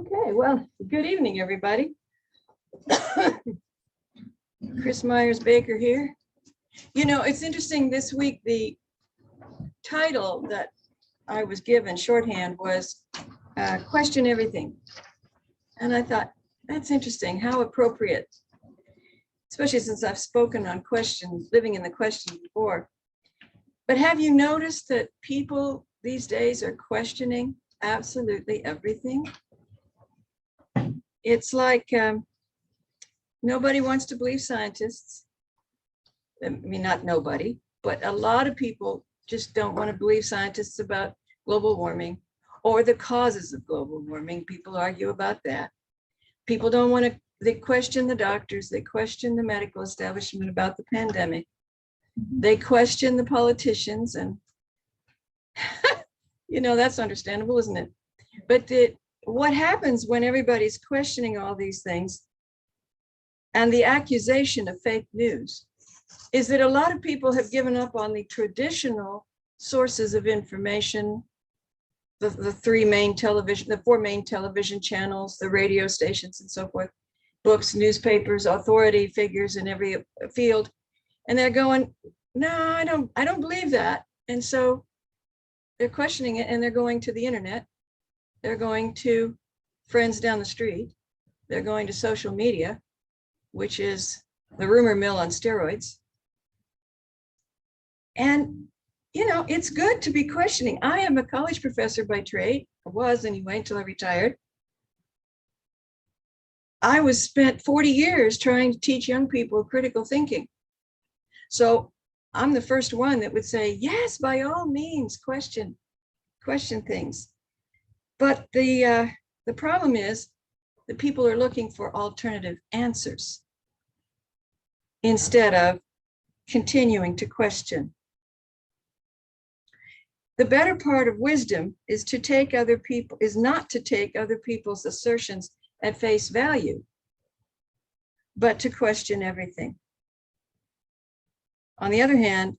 Okay, well, good evening, everybody. Chris Myers-Baker here. You know, it's interesting this week, the title that I was given, shorthand, was Question Everything. And I thought, that's interesting, how appropriate, especially since I've spoken on questions, living in the question before. But have you noticed that people these days are questioning absolutely everything? It's like nobody wants to believe scientists. I mean, not nobody, but a lot of people just don't want to believe scientists about global warming or the causes of global warming. People argue about that. People don't want to, they question the doctors, they question the medical establishment about the pandemic. They question the politicians, and you know, that's understandable, isn't it? But what happens when everybody's questioning all these things and the accusation of fake news is that a lot of people have given up on the traditional sources of information, the four main television channels, the radio stations and so forth, books, newspapers, authority figures in every field. And they're going, no, I don't believe that. And so they're questioning it, and they're going to the internet. They're going to friends down the street. They're going to social media, which is the rumor mill on steroids. And, you know, it's good to be questioning. I am a college professor by trade. I was anyway until I retired. I was spent 40 years trying to teach young people critical thinking. So I'm the first one that would say, yes, by all means, question things. But the problem is that people are looking for alternative answers instead of continuing to question. The better part of wisdom is not to take other people's assertions at face value, but to question everything. On the other hand,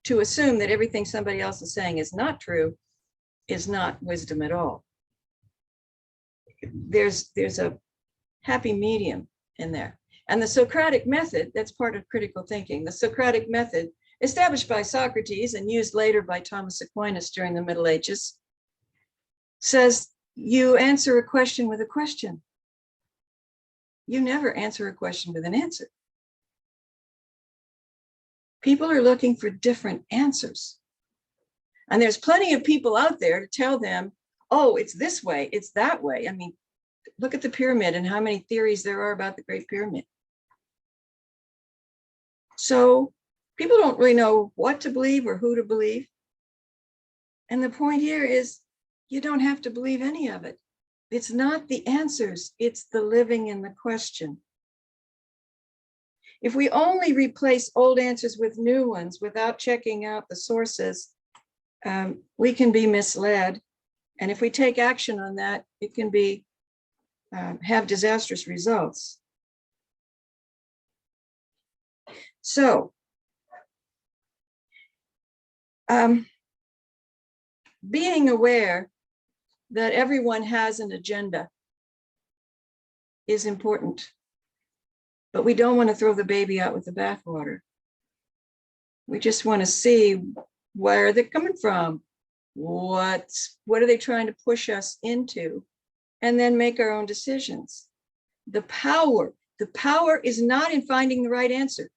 to assume that everything somebody else is saying is not true is not wisdom at all. There's a happy medium in there. And the Socratic method, that's part of critical thinking. The Socratic method, established by Socrates and used later by Thomas Aquinas during the Middle Ages, says you answer a question with a question. You never answer a question with an answer. People are looking for different answers. And there's plenty of people out there to tell them, oh, it's this way, it's that way. I mean, look at the pyramid and how many theories there are about the Great Pyramid. So people don't really know what to believe or who to believe. And the point here is you don't have to believe any of it. It's not the answers, it's the living in the question. If we only replace old answers with new ones without checking out the sources, we can be misled. And if we take action on that, it can be have disastrous results. So, being aware that everyone has an agenda is important, but we don't want to throw the baby out with the bathwater. We just want to see where they're coming from, what are they trying to push us into, and then make our own decisions. The power is not in finding the right answer.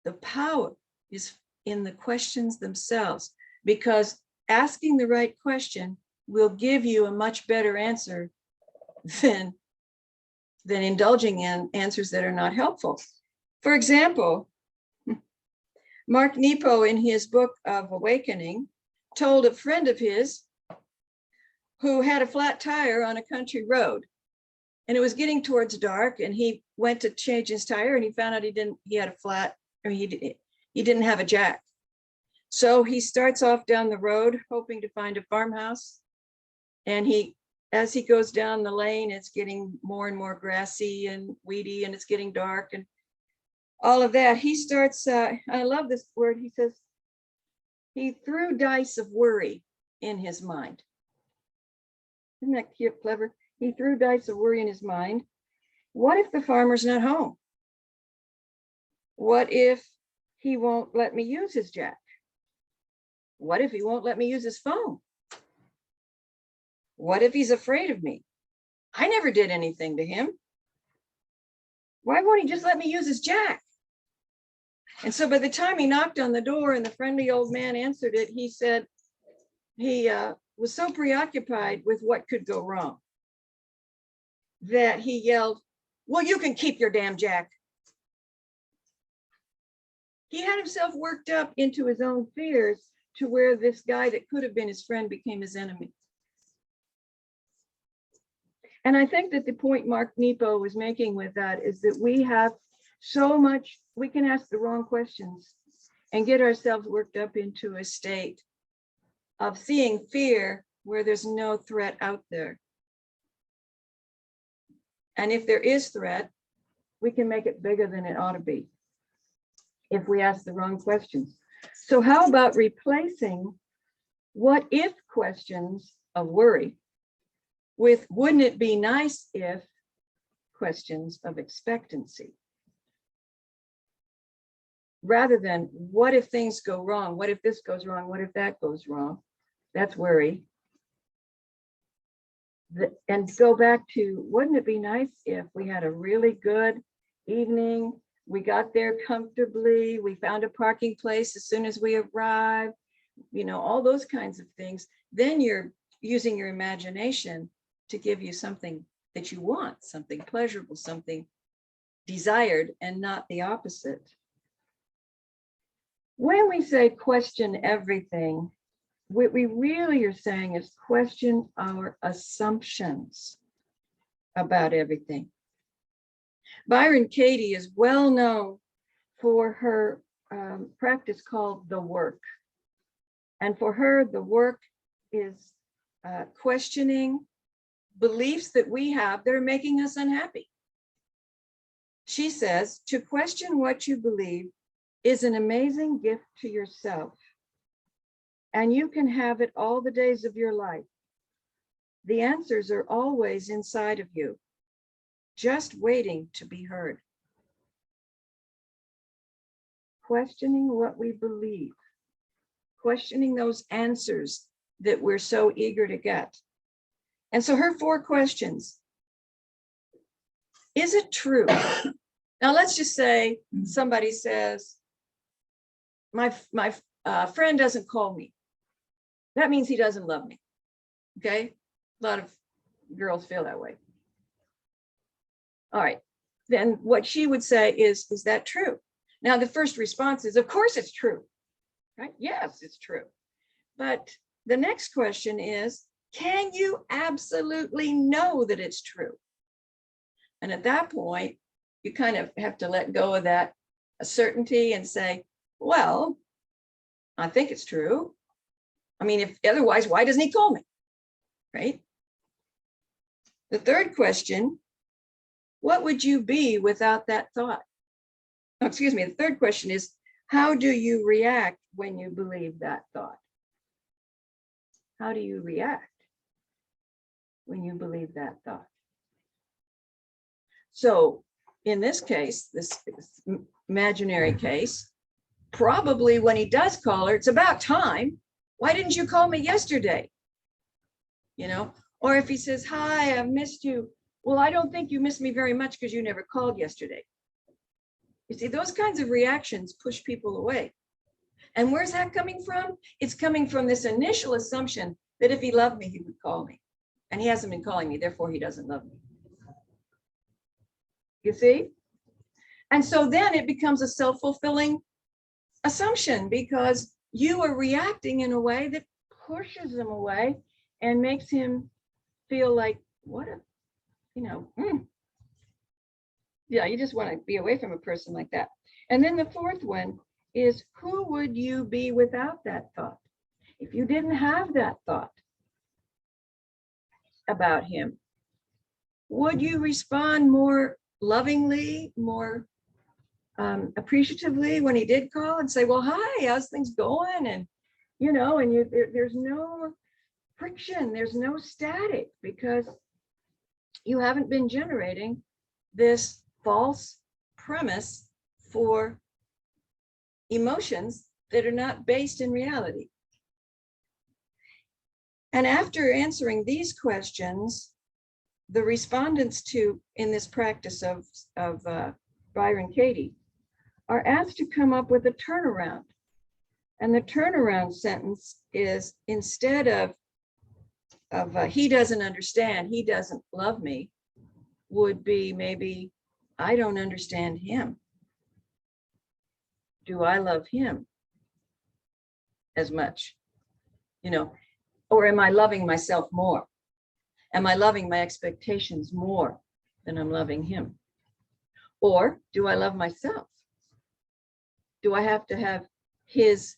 The power is in the questions themselves, because asking the right question will give you a much better answer than indulging in answers that are not helpful. For example, Mark Nepo, in his book of Awakening, told a friend of his who had a flat tire on a country road, and it was getting towards dark, and he went to change his tire, and he found out he didn't have a jack. So he starts off down the road hoping to find a farmhouse, and as he goes down the lane, it's getting more and more grassy and weedy, and it's getting dark and all of that. He starts, I love this word, he says, he threw dice of worry in his mind. Isn't that cute, clever? He threw dice of worry in his mind. What if the farmer's not home? What if he won't let me use his jack? What if he won't let me use his phone? What if he's afraid of me? I never did anything to him. Why won't he just let me use his jack? And so by the time he knocked on the door and the friendly old man answered it, he said he was so preoccupied with what could go wrong that he yelled, "Well, you can keep your damn jack." He had himself worked up into his own fears to where this guy that could have been his friend became his enemy. And I think that the point Mark Nepo was making with that is that we have so much, we can ask the wrong questions and get ourselves worked up into a state of seeing fear where there's no threat out there. And if there is threat, we can make it bigger than it ought to be if we ask the wrong questions. So how about replacing what if questions of worry with wouldn't it be nice if questions of expectancy? Rather than what if things go wrong? What if this goes wrong? What if that goes wrong? That's worry. And go back to, wouldn't it be nice if we had a really good evening? We got there comfortably. We found a parking place as soon as we arrived, you know, all those kinds of things. Then you're using your imagination to give you something that you want, something pleasurable, something desired, and not the opposite. When we say question everything, what we really are saying is question our assumptions about everything. Byron Katie is well known for her practice called the work. And for her, the work is questioning beliefs that we have that are making us unhappy. She says, to question what you believe is an amazing gift to yourself, and you can have it all the days of your life. The answers are always inside of you, just waiting to be heard. Questioning what we believe, questioning those answers that we're so eager to get. And so her 4 questions. Is it true? Now let's just say somebody says, my friend doesn't call me. That means he doesn't love me. Okay? A lot of girls feel that way. All right. Then what she would say is that true? Now the first response is, of course it's true. Right? Yes, it's true. But the next question is, can you absolutely know that it's true? And at that point, you kind of have to let go of that certainty and say, well, I think it's true. I mean, if otherwise, why doesn't he call me? Right? The third question, what would you be without that thought? Oh, excuse me. The third question is, how do you react when you believe that thought? How do you react when you believe that thought? So in this case, this imaginary case, probably when he does call her, it's about time. Why didn't you call me yesterday? You know, or if he says, hi, I've missed you. Well, I don't think you missed me very much because you never called yesterday. You see, those kinds of reactions push people away. And where's that coming from? It's coming from this initial assumption that if he loved me, he would call me. And he hasn't been calling me, therefore he doesn't love me. You see? And so then it becomes a self-fulfilling assumption because you are reacting in a way that pushes him away and makes him feel like, what a, you know, yeah, you just want to be away from a person like that. And then the fourth one is, who would you be without that thought? If you didn't have that thought about him, would you respond more lovingly, more appreciatively when he did call and say, well, hi, how's things going? And, you know, and there's no friction, there's no static because you haven't been generating this false premise for emotions that are not based in reality. And after answering these questions, the respondents in this practice of Byron Katie are asked to come up with a turnaround. And the turnaround sentence is, instead of he doesn't understand, he doesn't love me, would be maybe, I don't understand him. Do I love him as much? You know, or am I loving myself more? Am I loving my expectations more than I'm loving him? Or do I love myself? Do I have to have his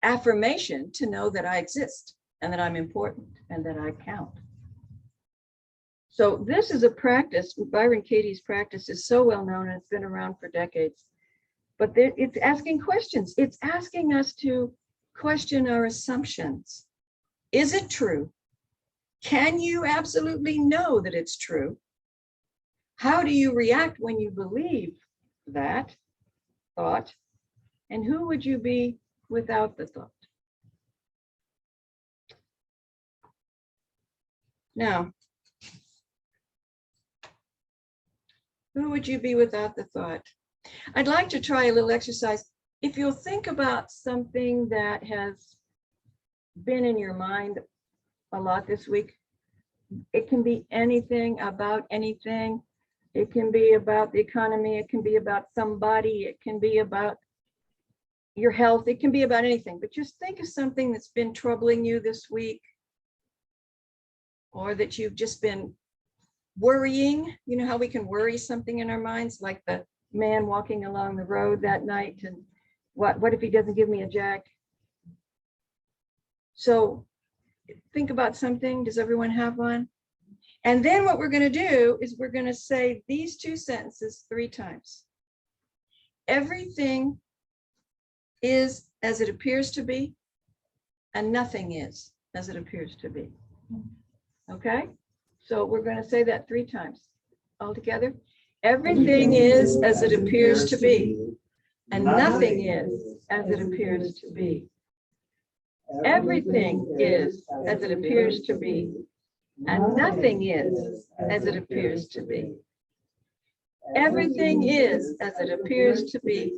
affirmation to know that I exist and that I'm important and that I count? So this is a practice. Byron Katie's practice is so well known and it's been around for decades. But it's asking questions. It's asking us to question our assumptions. Is it true? Can you absolutely know that it's true? How do you react when you believe that thought? And who would you be without the thought? Now, who would you be without the thought? I'd like to try a little exercise. If you'll think about something that has been in your mind a lot this week, it can be anything about anything. It can be about the economy. It can be about somebody. It can be about your health. It can be about anything. But just think of something that's been troubling you this week, or that you've just been worrying. You know how we can worry something in our minds, like the man walking along the road that night, and what if he doesn't give me a jack? So think about something. Does everyone have one? And then what we're going to do is we're going to say these two sentences 3 times. Everything is as it appears to be, and nothing is as it appears to be. Okay? So we're going to say that 3 times all together. Everything is as it appears to be, and nothing is as it appears to be. Everything is as it appears to be, and nothing is as it appears to be. Everything is as it appears to be,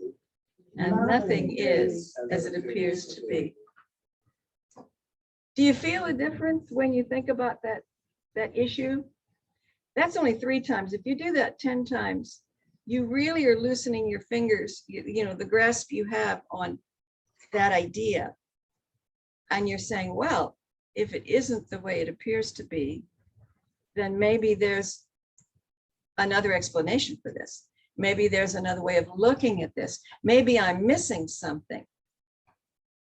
and nothing is as it appears to be. Do you feel a difference when you think about that issue? That's only 3 times. If you do that 10 times, you really are loosening your fingers, you know, the grasp you have on that idea. And you're saying, well, if it isn't the way it appears to be, then maybe there's another explanation for this. Maybe there's another way of looking at this. Maybe I'm missing something,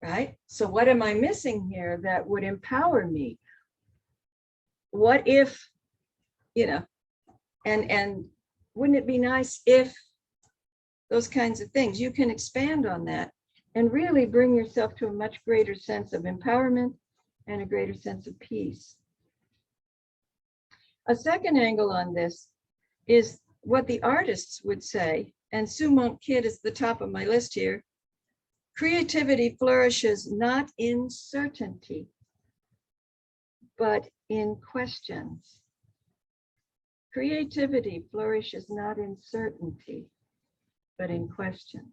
right? So what am I missing here that would empower me? What if, you know, and wouldn't it be nice if, those kinds of things. You can expand on that and really bring yourself to a much greater sense of empowerment and a greater sense of peace. A second angle on this is what the artists would say, and Sue Monk Kidd is the top of my list here. Creativity flourishes not in certainty, but in questions. Creativity flourishes not in certainty, but in questions.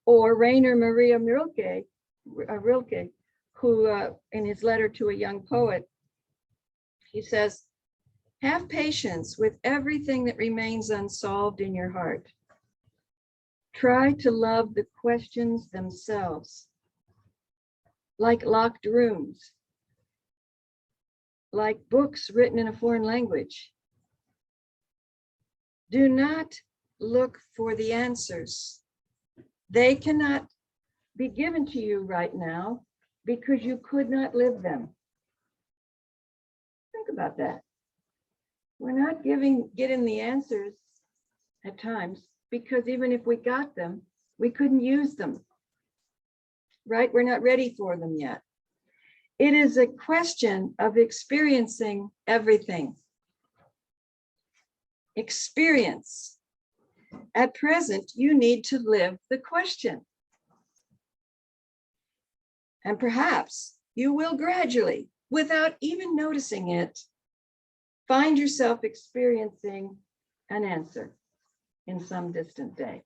Or Rainer Maria Rilke, who in his letter to a young poet, he says, have patience with everything that remains unsolved in your heart. Try to love the questions themselves, like locked rooms, like books written in a foreign language. Do not look for the answers. They cannot be given to you right now because you could not live them. Think about that. We're not getting the answers at times because even if we got them, we couldn't use them, right? We're not ready for them yet. It is a question of experiencing everything. Experience. At present, you need to live the question. And perhaps you will gradually, without even noticing it, find yourself experiencing an answer in some distant day.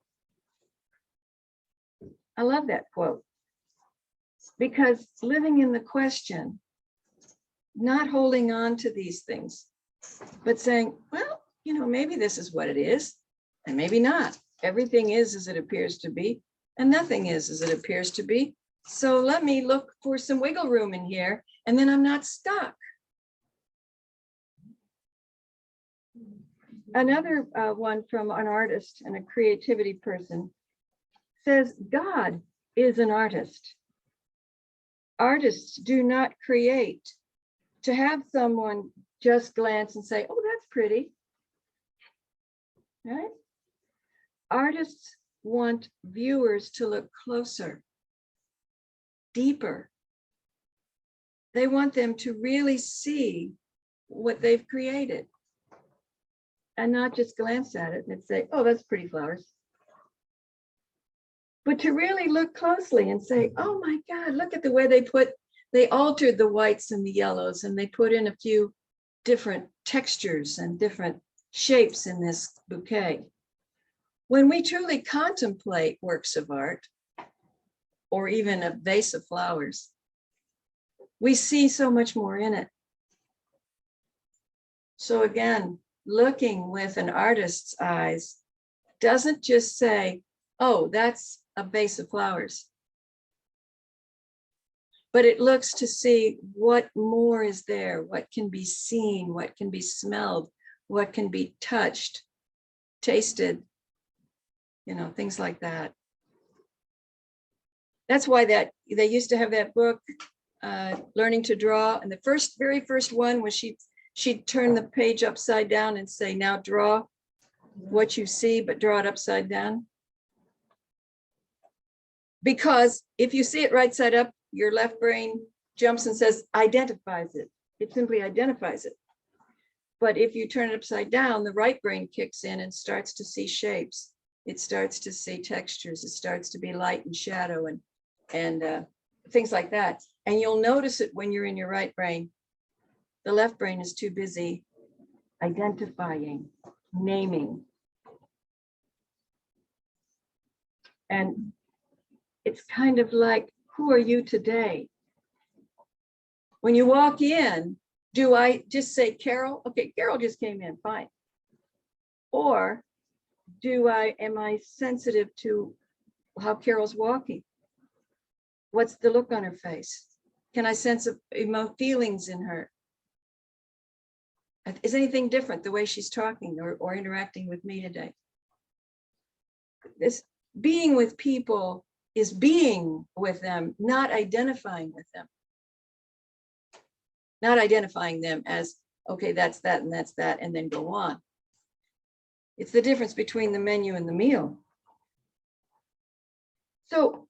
I love that quote, because living in the question, not holding on to these things, but saying, well, you know, maybe this is what it is, and maybe not. Everything is as it appears to be, and nothing is as it appears to be. So let me look for some wiggle room in here, and then I'm not stuck. Another one from an artist and a creativity person says, God is an artist. Artists do not create to have someone just glance and say, oh, that's pretty. Right? Artists want viewers to look closer, deeper. They want them to really see what they've created and not just glance at it and say, oh, that's pretty flowers. But to really look closely and say, oh my God, look at the way they altered the whites and the yellows, and they put in a few different textures and different shapes in this bouquet. When we truly contemplate works of art, or even a vase of flowers, we see so much more in it. So again, looking with an artist's eyes doesn't just say, oh, that's a vase of flowers, but it looks to see what more is there, what can be seen, what can be smelled, what can be touched, tasted, you know, things like that. That's why that they used to have that book, Learning to Draw, and the very first one was she'd turn the page upside down and say, now draw what you see, but draw it upside down. Because if you see it right side up, your left brain jumps and says, identifies it. It simply identifies it. But if you turn it upside down, the right brain kicks in and starts to see shapes. It starts to see textures. It starts to be light and shadow and things like that. And you'll notice it when you're in your right brain. The left brain is too busy identifying, naming. And it's kind of like, who are you today? When you walk in, do I just say, Carol? Okay, Carol just came in, fine. Or am I sensitive to how Carol's walking? What's the look on her face? Can I sense feelings in her? Is anything different the way she's talking or interacting with me today? This being with people is being with them, not identifying with them. Not identifying them as, okay, that's that and that's that, and then go on. It's the difference between the menu and the meal. So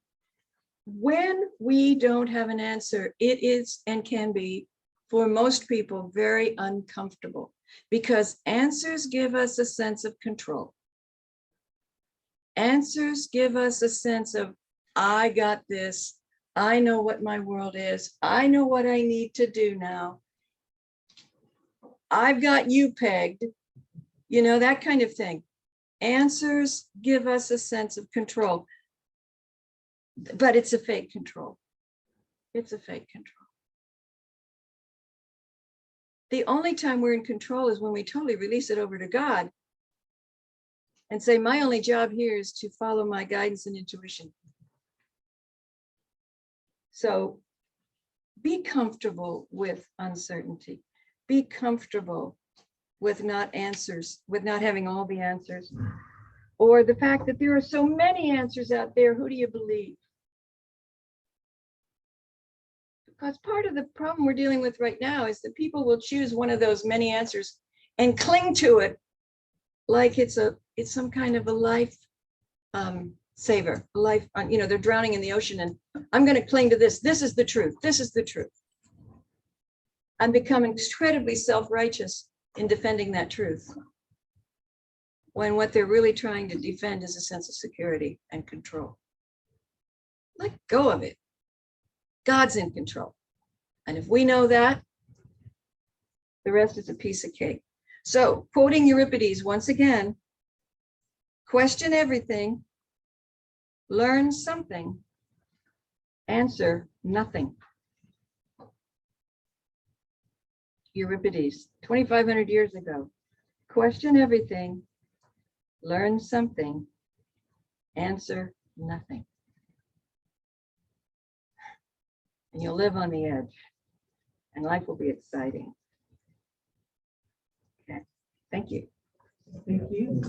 when we don't have an answer, it is and can be, for most people, very uncomfortable, because answers give us a sense of control. Answers give us a sense of, I got this. I know what my world is. I know what I need to do now. I've got you pegged, you know, that kind of thing. Answers give us a sense of control, but it's a fake control. It's a fake control. The only time we're in control is when we totally release it over to God and say, my only job here is to follow my guidance and intuition. So be comfortable with uncertainty. Be comfortable with not having all the answers, or the fact that there are so many answers out there. Who do you believe? Because part of the problem we're dealing with right now is that people will choose one of those many answers and cling to it like it's some kind of a life saver, life, you know, they're drowning in the ocean and I'm going to cling to this. This is the truth. This is the truth. and become incredibly self-righteous in defending that truth, when what they're really trying to defend is a sense of security and control. Let go of it. God's in control. And if we know that, the rest is a piece of cake. So, quoting Euripides once again, question everything, learn something, answer nothing. Euripides, 2,500 years ago. Question everything, learn something, answer nothing. And you'll live on the edge, and life will be exciting. Okay, thank you. Thank you.